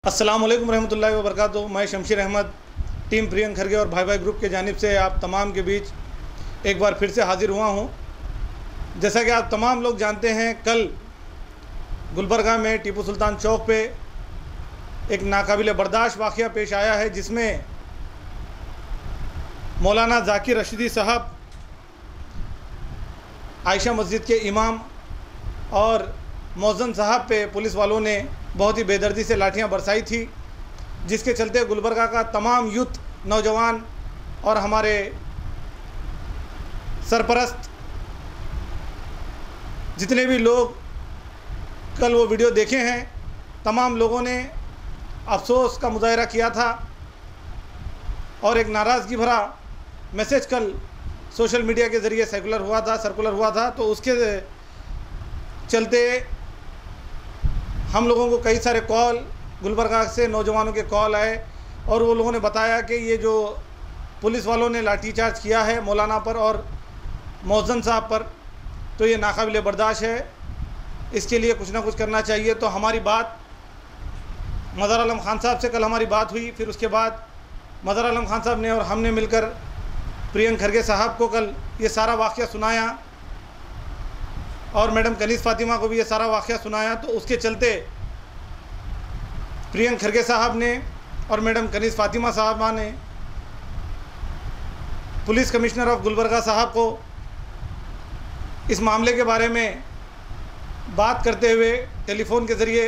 अस्सलाम वालेकुम रहमतुल्लाहि व बरकातुहू। मैं शमशीर अहमद टीम प्रियंक खरगे और भाई भाई ग्रुप के जानिब से आप तमाम के बीच एक बार फिर से हाज़िर हुआ हूँ। जैसा कि आप तमाम लोग जानते हैं, कल गुलबर्गा में टीपू सुल्तान चौक पे एक नाकाबिल बर्दाश्त वाक़या पेश आया है, जिसमें मौलाना ज़ाकिर रशीदी साहब, आयशा मस्जिद के इमाम और मौज़न साहब पे पुलिस वालों ने बहुत ही बेदर्दी से लाठियां बरसाई थी, जिसके चलते गुलबर्गा का तमाम यूथ, नौजवान और हमारे सरपरस्त जितने भी लोग कल वो वीडियो देखे हैं, तमाम लोगों ने अफसोस का मुजाहरा किया था और एक नाराज़गी भरा मैसेज कल सोशल मीडिया के ज़रिए सर्कुलर हुआ था। तो उसके चलते हम लोगों को कई सारे कॉल गुलबर्गा से नौजवानों के कॉल आए और वो लोगों ने बताया कि ये जो पुलिस वालों ने लाठीचार्ज किया है मौलाना पर और मौज़न साहब पर, तो ये नाकाबिल बर्दाश्त है, इसके लिए कुछ ना कुछ करना चाहिए। तो हमारी बात मज़हर आलम ख़ान साहब से कल हमारी बात हुई। फिर उसके बाद मज़हर आलम ख़ान साहब ने और हमने मिलकर प्रियंक खरगे साहब को कल ये सारा वाक़या सुनाया और मैडम कनीज़ फ़ातिमा को भी ये सारा वाक़या सुनाया। तो उसके चलते प्रियंक खरगे साहब ने और मैडम कनीज़ फ़ातिमा साहबा ने पुलिस कमिश्नर ऑफ गुलबर्गा साहब को इस मामले के बारे में बात करते हुए टेलीफ़ोन के ज़रिए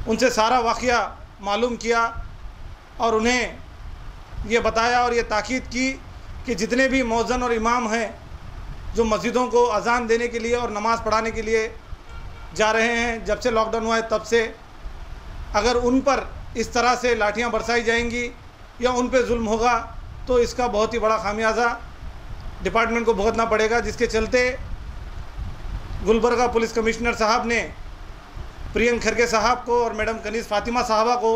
उनसे सारा वाक़या मालूम किया और उन्हें ये बताया और ये ताकीद की कि जितने भी मौज़न और इमाम हैं जो मस्जिदों को अज़ान देने के लिए और नमाज़ पढ़ाने के लिए जा रहे हैं, जब से लॉकडाउन हुआ है तब से, अगर उन पर इस तरह से लाठियां बरसाई जाएंगी या उन पे जुल्म होगा तो इसका बहुत ही बड़ा खामियाजा डिपार्टमेंट को भुगतना पड़ेगा। जिसके चलते गुलबर्गा पुलिस कमिश्नर साहब ने प्रियंक खरगे साहब को और मैडम कनीज़ फ़ातिमा साहबा को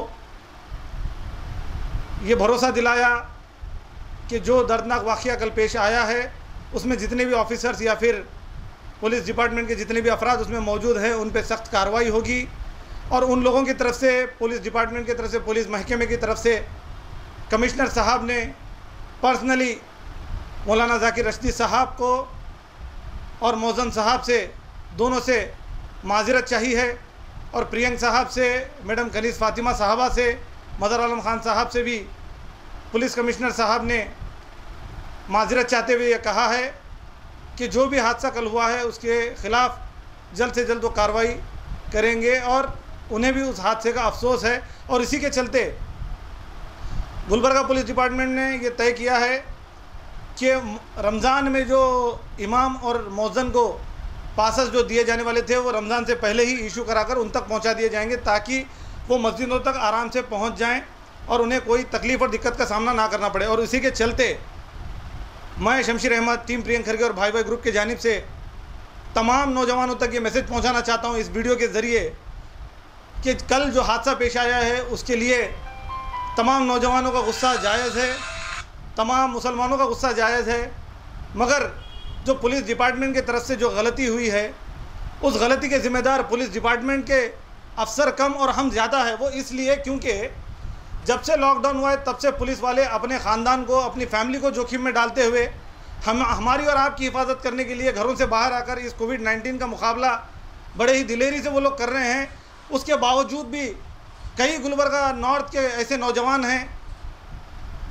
ये भरोसा दिलाया कि जो दर्दनाक वाक़या कल पेश आया है उसमें जितने भी ऑफिसर्स या फिर पुलिस डिपार्टमेंट के जितने भी अफराद उसमें मौजूद हैं उन पे सख्त कार्रवाई होगी और उन लोगों की तरफ से, पुलिस डिपार्टमेंट की तरफ से, पुलिस महकमे की तरफ से कमिश्नर साहब ने पर्सनली मौलाना ज़ाकिर रशीदी साहब को और मौज़न साहब से, दोनों से माज़रत चाहिए है और प्रियंक साहब से, मैडम कनीज़ फ़ातिमा साहबा से, मज़हर आलम ख़ान साहब से भी पुलिस कमिश्नर साहब ने माज़रत चाहते हुए ये कहा है कि जो भी हादसा कल हुआ है उसके ख़िलाफ़ जल्द से जल्द वो कार्रवाई करेंगे और उन्हें भी उस हादसे का अफसोस है। और इसी के चलते गुलबर्गा पुलिस डिपार्टमेंट ने ये तय किया है कि रमज़ान में जो इमाम और मौज़न को पासेस जो दिए जाने वाले थे वो रमज़ान से पहले ही इशू कराकर उन तक पहुंचा दिए जाएंगे, ताकि वो मस्जिदों तक आराम से पहुंच जाएं और उन्हें कोई तकलीफ़ और दिक्कत का सामना ना करना पड़े। और इसी के चलते मैं शमशीर अहमद टीम प्रियंक खरगे और भाई भाई ग्रुप के जानिब से तमाम नौजवानों तक ये मैसेज पहुंचाना चाहता हूं इस वीडियो के ज़रिए कि कल जो हादसा पेश आया है उसके लिए तमाम नौजवानों का गुस्सा जायज़ है, तमाम मुसलमानों का गुस्सा जायज़ है, मगर जो पुलिस डिपार्टमेंट की तरफ से जो गलती हुई है उस गलती के ज़िम्मेदार पुलिस डिपार्टमेंट के अफसर कम और हम ज़्यादा है। वो इसलिए क्योंकि जब से लॉकडाउन हुआ है तब से पुलिस वाले अपने ख़ानदान को, अपनी फैमिली को जोखिम में डालते हुए हमारी और आपकी हिफाजत करने के लिए घरों से बाहर आकर इस कोविड-19 का मुकाबला बड़े ही दिलेरी से वो लोग कर रहे हैं। उसके बावजूद भी कई गुलबर्गा नॉर्थ के ऐसे नौजवान हैं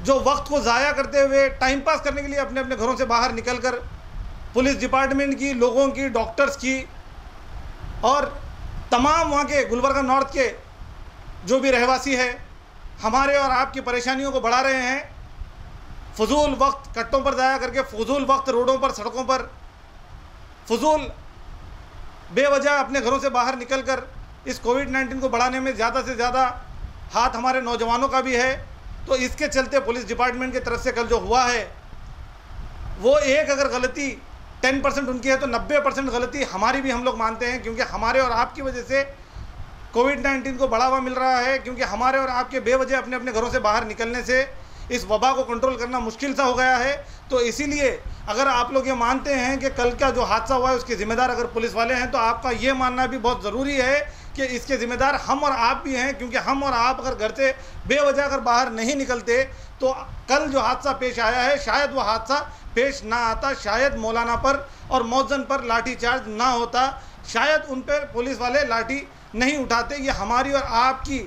जो वक्त को ज़ाया करते हुए टाइम पास करने के लिए अपने अपने घरों से बाहर निकल कर पुलिस डिपार्टमेंट की, लोगों की, डॉक्टर्स की और तमाम वहाँ के गुलबर्गा नॉर्थ के जो भी रहवासी है हमारे और आपकी परेशानियों को बढ़ा रहे हैं। फजूल वक्त कट्टों पर ज़ाया करके, फजूल वक्त रोडों पर, सड़कों पर, फजूल बेवजह अपने घरों से बाहर निकल कर इस कोविड-19 को बढ़ाने में ज़्यादा से ज़्यादा हाथ हमारे नौजवानों का भी है। तो इसके चलते पुलिस डिपार्टमेंट की तरफ से कल जो हुआ है वो एक अगर गलती 10% उनकी है तो 90% गलती हमारी भी हम लोग मानते हैं, क्योंकि हमारे और आपकी वजह से कोविड-19 को बढ़ावा मिल रहा है, क्योंकि हमारे और आपके बेवजह अपने अपने घरों से बाहर निकलने से इस वबा को कंट्रोल करना मुश्किल सा हो गया है। तो इसीलिए अगर आप लोग ये मानते हैं कि कल का जो हादसा हुआ है उसके ज़िम्मेदार अगर पुलिस वाले हैं तो आपका ये मानना भी बहुत ज़रूरी है कि इसके ज़िम्मेदार हम और आप भी हैं, क्योंकि हम और आप अगर घर से बेवजह अगर बाहर नहीं निकलते तो कल जो हादसा पेश आया है शायद वो हादसा पेश ना आता, शायद मौलाना पर और मौजन पर लाठीचार्ज ना होता, शायद उन पर पुलिस वाले लाठी नहीं उठाते। ये हमारी और आपकी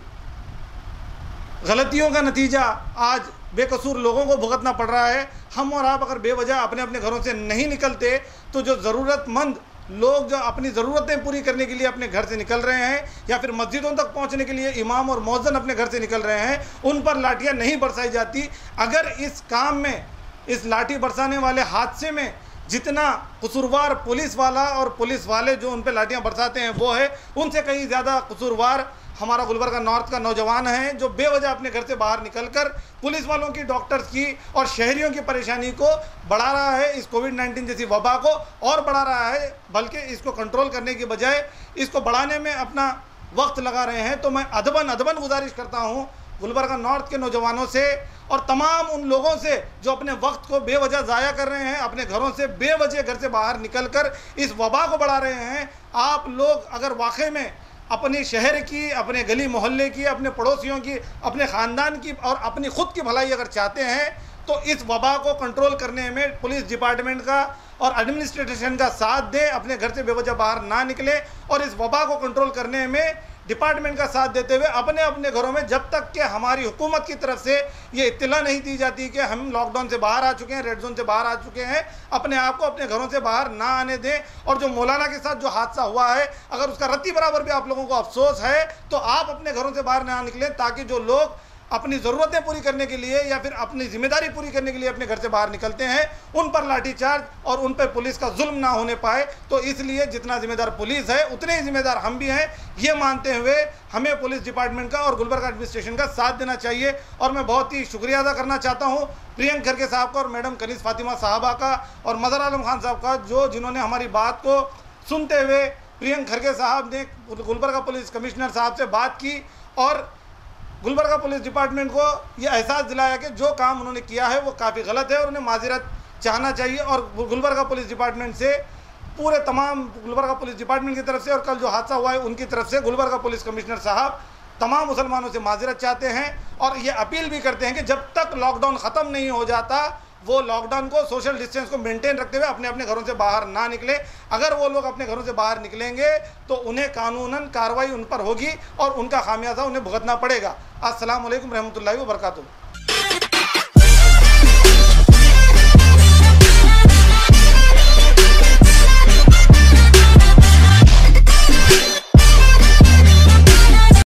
गलतियों का नतीजा आज बेकसूर लोगों को भुगतना पड़ रहा है। हम और आप अगर बेवजह अपने अपने घरों से नहीं निकलते तो जो ज़रूरतमंद लोग जो अपनी ज़रूरतें पूरी करने के लिए अपने घर से निकल रहे हैं या फिर मस्जिदों तक पहुंचने के लिए इमाम और मौज़न अपने घर से निकल रहे हैं, उन पर लाठियां नहीं बरसाई जाती। अगर इस काम में, इस लाठी बरसाने वाले हादसे में जितना कसूरवार पुलिस वाला और पुलिस वाले जो उन पर लाठियाँ बरसाते हैं वो है, उनसे कहीं ज़्यादा कसूरवार हमारा गुलबर्गा नॉर्थ का नौजवान है जो बेवजह अपने घर से बाहर निकलकर पुलिस वालों की, डॉक्टर्स की और शहरियों की परेशानी को बढ़ा रहा है, इस कोविड-19 जैसी वबा को और बढ़ा रहा है, बल्कि इसको कंट्रोल करने की बजाय इसको बढ़ाने में अपना वक्त लगा रहे हैं। तो मैं अदबन गुजारिश करता हूँ गुलबर्गा नॉर्थ के नौजवानों से और तमाम उन लोगों से जो अपने वक्त को बेवजह ज़ाया कर रहे हैं, अपने घरों से बेवजह घर से बाहर निकलकर इस वबा को बढ़ा रहे हैं। आप लोग अगर वाकई में अपने शहर की, अपने गली मोहल्ले की, अपने पड़ोसियों की, अपने ख़ानदान की और अपनी ख़ुद की भलाई अगर चाहते हैं तो इस वबा को कंट्रोल करने में पुलिस डिपार्टमेंट का और एडमिनिस्ट्रेशन का साथ दें, अपने घर से बेवजह बाहर ना निकलें और इस वबा को कंट्रोल करने में डिपार्टमेंट का साथ देते हुए अपने अपने घरों में, जब तक कि हमारी हुकूमत की तरफ से ये इत्तला नहीं दी जाती कि हम लॉकडाउन से बाहर आ चुके हैं, रेड जोन से बाहर आ चुके हैं, अपने आप को अपने घरों से बाहर ना आने दें। और जो मौलाना के साथ जो हादसा हुआ है, अगर उसका रत्ती बराबर भी आप लोगों को अफसोस है तो आप अपने घरों से बाहर ना निकलें, ताकि जो लोग अपनी ज़रूरतें पूरी करने के लिए या फिर अपनी जिम्मेदारी पूरी करने के लिए अपने घर से बाहर निकलते हैं, उन पर लाठीचार्ज और उन पर पुलिस का जुल्म ना होने पाए। तो इसलिए जितना जिम्मेदार पुलिस है उतने ही जिम्मेदार हम भी हैं, ये मानते हुए हमें पुलिस डिपार्टमेंट का और गुलबर्गा एडमिनिस्ट्रेशन का साथ देना चाहिए। और मैं बहुत ही शुक्रिया अदा करना चाहता हूँ प्रियंक खरगे साहब का और मैडम कनीज़ फातिमा साहबा का और मज़हर आलम खान साहब का, जिन्होंने हमारी बात को सुनते हुए प्रियंक खरगे साहब ने गुलबर्गा पुलिस कमिश्नर साहब से बात की और गुलबर्गा पुलिस डिपार्टमेंट को ये एहसास दिलाया कि जो काम उन्होंने किया है वो काफ़ी गलत है और उन्हें माज़रत चाहना चाहिए। और गुलबर्गा पुलिस डिपार्टमेंट से पूरे तमाम गुलबर्गा पुलिस डिपार्टमेंट की तरफ से और कल जो हादसा हुआ है उनकी तरफ से गुलबर्गा पुलिस कमिश्नर साहब तमाम मुसलमानों से माज़रत चाहते हैं और ये अपील भी करते हैं कि जब तक लॉकडाउन ख़त्म नहीं हो जाता वो लॉकडाउन को, सोशल डिस्टेंस को मेंटेन रखते हुए अपने अपने घरों से बाहर ना निकले। अगर वो लोग अपने घरों से बाहर निकलेंगे तो उन्हें कानूनन कार्रवाई उन पर होगी और उनका खामियाजा उन्हें भुगतना पड़ेगा। अस्सलाम वालेकुम रहमतुल्लाहि व बरकातुहू।